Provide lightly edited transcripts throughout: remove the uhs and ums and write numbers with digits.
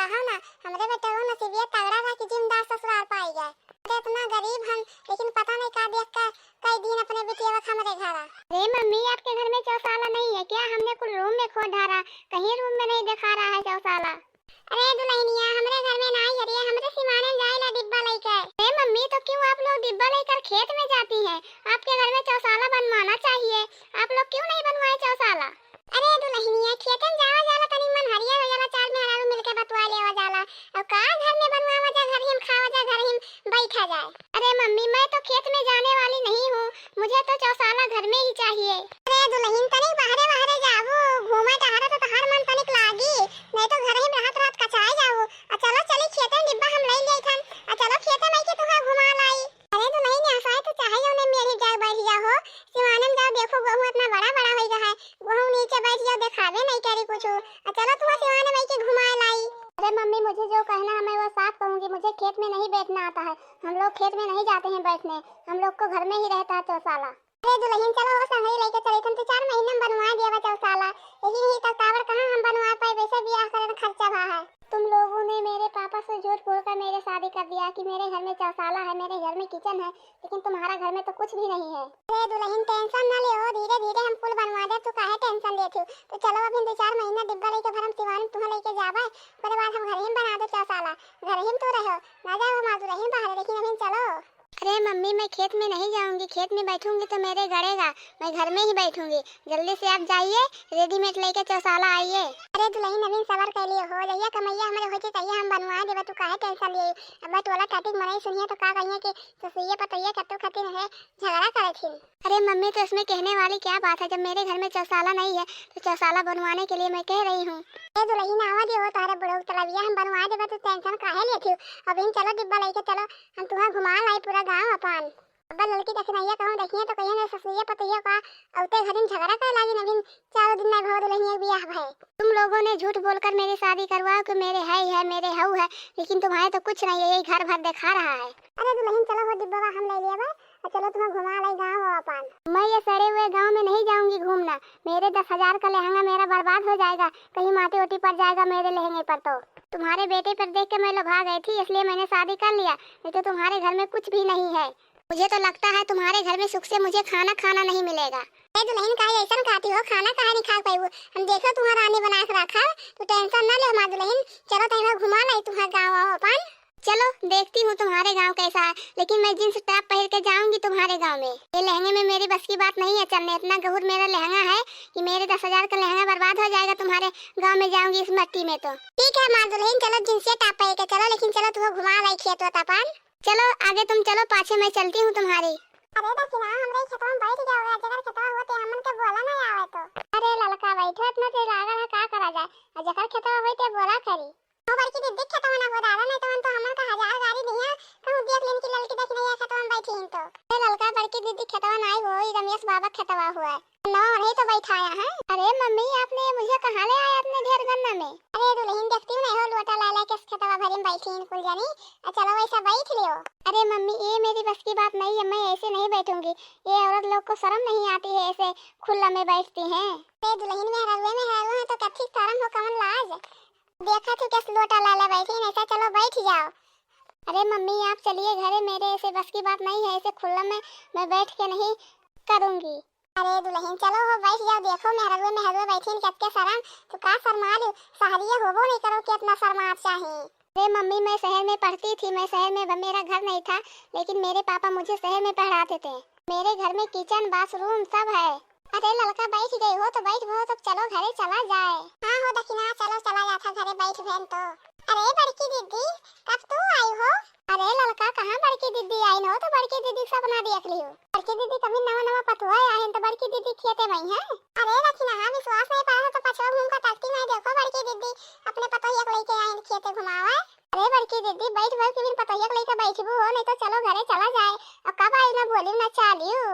कहा ना हमरे बेटा वो नसीबियत तगड़ा था कि जिम्मेदार ससुराल पाई गए। अरे इतना गरीब हन लेकिन पता नहीं का देख कर कई दिन अपने बिटिया वक्त हमरे घर आ। अरे मम्मी आपके घर में चौसाला नहीं है क्या? हमने कुल रूम में खोद ढारा, कहीं रूम में नहीं दिखा रहा है चौसाला। अरे दुल्हनिया हमरे घर में नहीं हरिया, हमरे सिवाने जाएला डिब्बा लेकर। अरे मम्मी तो क्यों आप लोग डिब्बा लेकर खेत में जाती हैं? आपके घर में चौसाला बनवाना चाहिए, आप लोग क्यों नहीं बनवाए चौसाला? अरे दुल्हनिया खेतन जावा जाला तनी मन हरिया हो जाला, चार में हरारू मिलके बतवा लेवा जाला और का घर में बनवावा जा, घर हिम खावा जा, घर हिम बैठा जाए। अरे मम्मी मैं तो खेत में जाने वाली नहीं हूँ, मुझे तो चौसाला घर में ही चाहिए। अरे दुल्हन तनिक बाहरे बाहरे जाओ, घूमे टहरे तो तहार मन तनिक लागी, नहीं तो घर हिम रात रात कचाए जाओ। चलो चली खेतन डिब्बा हम ले लेथन, चलो खेते में के तुहा घुमा लाई। अरे दुल्हन ऐसा है तो चाहे उन्हें मेरी जाग बैठ जाओ, सिवानम जाओ, देखो गेहूं इतना बड़ा बड़ा हो गया है, गेहूं नीचे बैठ जाओ, दिखावे नहीं करी कुछ। चलो तुहा सिवाने में के घुमा लाई। अरे मम्मी मुझे जो कहना है मैं वो साफ कहूंगी, मुझे खेत में नहीं बैठना आता है, हम लोग खेत में नहीं जाते हैं बैठने, हम लोग को घर में ही रहता है चौसाला। अरे दुल्हन चलो वो संगई लेके चले तुम तो 4 महीने में बनवा दिया चौसाला, लेकिन ये तक टावर कहां हम बनवा पाए, वैसे ब्याह करने खर्चा भा है। तुम लोगों ने मेरे पापा से झूठ बोलकर मेरे शादी कर दिया कि मेरे घर में चौसाला है, मेरे घर में किचन है, लेकिन तुम्हारा घर में तो कुछ भी नहीं है। अरे दुल्हन टेंशन ना ले, धीरे धीरे हम पुल बनवा दे, तू काहे टेंशन लेती? तो चलो अभी 2-4 महीना डिब्बा लेके भरम सिवान तुम्हें लेके जावे, उसके बाद हम घर ही बना दे चौसाला, घर ही तो रहो ना जाओ हम आज रही बाहर, लेकिन अभी चलो। अरे मम्मी मैं खेत में नहीं जाऊंगी, खेत में बैठूंगी तो मेरे गड़ेगा, मैं घर में ही बैठूंगी। जल्दी से आप जाइए, रेडीमेड लेके चौसाला आइए। अरे दुल्हन नवीन सबर कर लिए हो जाइए, कमैया हमारे होते चाहिए, हम बनवा देबे, तू काहे टेंशन लिए? अब टोला टाटिक मरई सुनिए तो का कहिए कि ससुइया पतैया कत्तो खातिर है झगड़ा करे थी। अरे मम्मी तो इसमें कहने वाली क्या बात है, जब मेरे घर में चौसाला नहीं है तो चौसाला बनवाने के लिए मैं कह रही हूँ। अरे दुल्हन आवा दियो तारे बड़ो तलबिया, हम बनवा देबे, तू टेंशन काहे लेती? अभी चलो डिब्बा लेके चलो, हम तुहा घुमा लाई पूरा गांव अपन। अब लड़की देखनैया कहूं देखिए तो कहिए ससुइया पतैया का औते घरिन झगड़ा करे लागी, नवीन 4 दिन में भव दुल्हनिया बियाह भय। तुम लोगों ने झूठ बोलकर मेरी शादी करवाओ कि मेरे है मेरे हऊ है, लेकिन तुम्हारे तो कुछ नहीं है, यही घर भर दिखा रहा है। अरे दुल्हन चलो हो डिब्बा हम ले लेबे और चलो तुम्हें घुमा लाई गांव अपन। मैं ये सड़े हुए गांव में नहीं जाऊंगी घूमना, मेरे 10,000 का लहंगा मेरा बर्बाद हो जाएगा, कहीं माटी ओटी पड़ जाएगा मेरे लहंगे पर। तो तुम्हारे बेटे पर देख के मैं लुभा गई थी, इसलिए मैंने शादी कर लिया, नहीं तो तुम्हारे घर में कुछ भी नहीं है। मुझे तो लगता है तुम्हारे घर में सुख से मुझे खाना नहीं मिलेगा। अरे दुल्हन काहे ऐसा खाती हो, खाना काहे नहीं खा पाईबू? हम देखो तुम्हारा रानी बना के रखा, तू टेंशन ना ले हमार दुल्हन। चलो तैयार घुमा लाई तुम्हारे गाँव अपन। चलो देखती हूँ तुम्हारे गांव कैसा है, लेकिन मैं जींस टॉप पहन के जाऊंगी तुम्हारे गांव में। ये लहंगे में मेरी बस की बात नहीं है चलने, इतना गहुर मेरा लहंगा है कि मेरे 10,000 का लहंगा बर्बाद हो जाएगा तुम्हारे गांव में जाऊंगी इस मट्टी में। तो ठीक है माँ दुल्हन, चलो जींस टॉप पहन के चलो, लेकिन चलो तुम्हें घुमा लाई खेत अपन। चलो आगे तुम चलो, पाछे मैं चलती हूँ तुम्हारी। अरे दक्षिणा हमरे खेतवा में बैठ जाओगे, जगर खेतवा होते हमन के बोला नहीं आवे तो। अरे ललका बैठो, इतना ते लागल है का करा जाए, जगर खेतवा होते बोला करी। ओ बड़की दीदी खेतवा ना हो दादा, नहीं तो हमन का 1000 गाड़ी दिया कहूं देख लेन की ललकी दक्षिणा खेतवा में बैठी हूं। तो अरे ललका बड़की दीदी खेतवा नहीं हो, ई रमेश बाबा खेतवा हुआ है ना, नहीं तो बैठाया है। अरे मम्मी आपने मुझे कहां ले आया अपने घेर गन्ना में? अरे दुल्हन देखती हूं नहीं हो लोटा ला के खेतवा भरी में बैठी हूं कुल जानी, चलो वैसा बैठ लियो। अरे मम्मी ये मेरी बस की बात नहीं है, मैं ऐसे नहीं बैठूंगी, ये औरत लोग को शर्म नहीं आती है ऐसे खुला में बैठती हैं। अरे दुल्हन में हरवे है तो कथी शर्म हो कमन लाज, देखा थी कैसे लोटा ला बैठी है, ऐसा चलो बैठ जाओ। अरे मम्मी आप चलिए घरे, मेरे ऐसे बस की बात नहीं है, ऐसे खुला में मैं बैठ के नहीं करूंगी। अरे दुल्हन चलो हो बैठ जाओ, देखो मैं हरवे बैठी हूं कत्ते शर्म, तो का शर्मा लो, सहरिया होबो नहीं करो कि इतना शर्मा चाहिए। अरे मम्मी मैं शहर में पढ़ती थी, मैं शहर में मेरा घर नहीं था, लेकिन मेरे पापा मुझे शहर में पढ़ाते थे, मेरे घर में किचन बाथरूम सब है। अरे लड़का बैठ गई हो तो बैठ हो, तो चलो घरे चला जाए। हाँ हो दक्षिणा चलो चला जाता घरे बैठ बहन। तो अरे बड़की दीदी कब तू आई हो? अरे लड़का कहाँ बड़की दीदी आई हो, तो बड़की दीदी सपना देख लियो, बड़की दीदी कभी नवा पतुआ आए तो बड़की दीदी खेते में है। अरे दक्षिणा विश्वास नहीं पड़ा तो पछवा घूम कर तकती नहीं, देखो बड़की दीदी अपने पतोहिया को लेके आई खेते घुमावा। अरे बड़की दीदी बैठ के बिन पतोहिया को लेके बैठबू हो, नहीं तो चलो घरे चला जाए, अब कब आई ना बोली ना चालियो।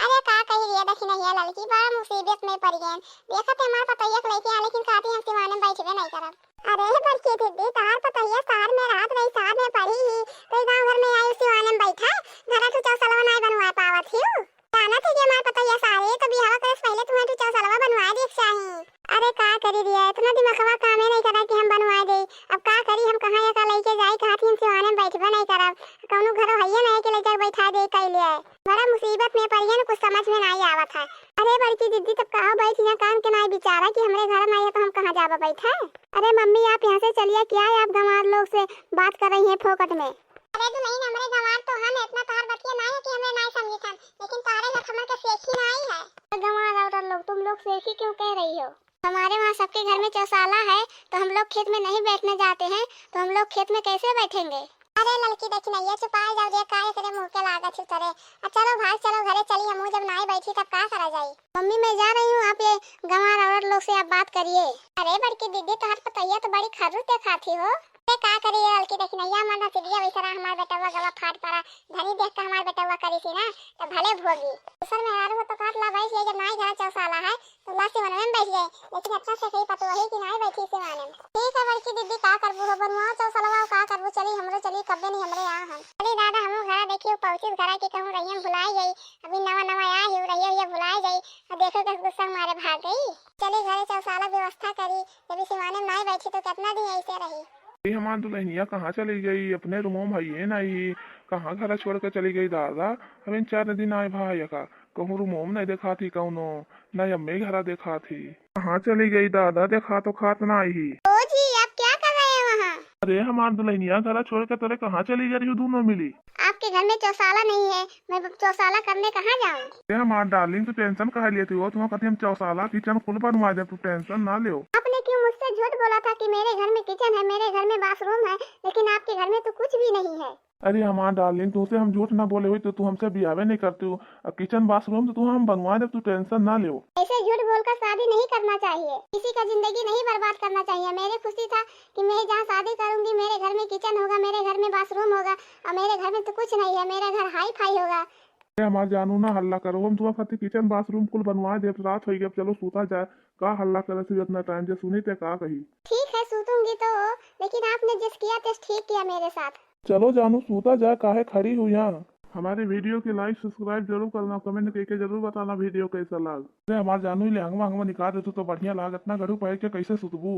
अरे का कही रे दक्षिणा ये लड़की बड़ा मुसीबत में पड़ गई, देखा थे हमारा पतोहिया को लेके आ, लेकिन कहती हम सिवाने में बैठबे नहीं करब। अरे बड़की दीदी तार पतोहिया शहर में रात नहीं शहर में पड़ी ही, तो गांव घर में आई सिवाने में बैठा, घर तू चौसलवा नहीं बनवा पावत हियो, जाना थी कि हमारा पतोहिया सारे तो बिहाव करे पहले तुम्हें तू चौसलवा बनवा दे चाहिए। अरे का करी दिया इतना दिमागवा कामे नहीं करा कि हम बनवा दे, अब का करी क्या आप गंवार लोग से बात कर रही हैं फोकट में? अरे तू नहीं हमरे गंवार तो हम इतना तार बतिया ना है कि हमें ना समझी था, लेकिन तारे घर हमर के सेखी ना आई है। गंवार औरत लोग तुम लोग सेखी क्यों कह रही हो? हमारे वहाँ सबके घर में चौसाला है तो हम लोग खेत में नहीं बैठने जाते हैं, तो हम लोग खेत में कैसे बैठेंगे? अरे लड़की देखी नहीं है, चुपाए जाओ रे, काहे करे मुंह के लागा छुतरे। चलो भाग चलो घरे चली, हम जब नाई बैठी तब का करा जाई। मम्मी मैं जा रही हूँ, आप ये गंवार औरत लोग से आप बात करिए। अरे बड़की दीदी तोहर पतैया तो बड़ी खरूच दिखाती हो। का करिए लड़की देखी नहीं है, मन सिरिया वैसा हमार बेटवा गवा फाट पड़ा, धनी देख के हमार बेटवा करी सी ना तो भले भोगी। दूसर में हारू तो काट ला बैठ जाए, जब नाई घर चौसाला है तो लासी मन में बैठ जाए, लेकिन अच्छा से कही पतो वही कि नाई बैठी से माने। ठीक है बड़की दीदी का करबू हो बनवा चौसालवा का करबू, चली हमरो चली कबे नहीं हमरे यहाँ हम चली दादा हम घर देखियो पहुंची घर के कहूं रही हम भुलाई गई, अभी नवा नवा आई हो रही ये भुलाई गई और देखो के गुस्सा मारे भाग गई। चली घरे चौसाला व्यवस्था करी, जब इसी माने नाई बैठी तो कितना दिन ऐसे रही। ये हमार दुल्हनिया कहाँ चली गई? अपने रूमों में है नहीं, कहाँ घर छोड़ के चली गई दादा? हमें 4 दिन आए भाई का कहूँ रूमों में नहीं देखा थी, कौनो नहीं अम्मे घर देखा थी। कहाँ चली गई दादा? देखा तो खात ना आई। ओ जी आप क्या कर रहे हैं वहाँ? अरे हमार दुल्हनिया घर छोड़ के तोरे कहाँ चली गई हो? दोनों मिली। आपके घर में चौसाला नहीं है, मैं चौसाला करने कहाँ जाऊँ? ये हमार डार्लिंग तो टेंशन कहा लेती हो? तुम्हें कहती हम चौसाला किचन खुल बनवा दे, तू टेंशन ना ले। आपने क्यों मुझसे झूठ बोला था कि मेरे घर में किचन है, मेरे घर में बाथरूम है, लेकिन आपके घर में तो कुछ भी नहीं है। अरे हमार डार्लिंग तुमसे हम झूठ ना बोले हुई तो तू हमसे बियावे नहीं करती हो। किचन बाथरूम तो तू हम बनवा दे, तू टेंशन ना ले। ऐसे झूठ बोलकर शादी नहीं करना चाहिए, किसी का जिंदगी नहीं बर्बाद करना चाहिए। मेरी खुशी था कि मैं जहाँ शादी करूंगी मेरे घर में किचन होगा, मेरे घर में बाथरूम होगा, और मेरे घर में तो कुछ नहीं है, मेरा घर हाई फाई होगा। हमार जानू ना हल्ला करो, हम तुम्हें खातिर किचन बाथरूम कुल बनवा दे। रात हो गई, अब चलो सूता जाए। का हल्ला करे से इतना टाइम जे सुनी ते का कही? ठीक है सूतूंगी तो, लेकिन आपने जिस किया तो ठीक किया मेरे साथ। चलो जानू सूता जाए, काहे खड़ी हुई यहाँ? हमारे वीडियो की लाइक सब्सक्राइब जरूर करना, कमेंट करके जरूर बताना वीडियो कैसा लग। अरे हमार जानू ले हंगमा हंगमा निकाल दे तो बढ़िया लाग, इतना गड़ू पैर के कैसे सुतबू।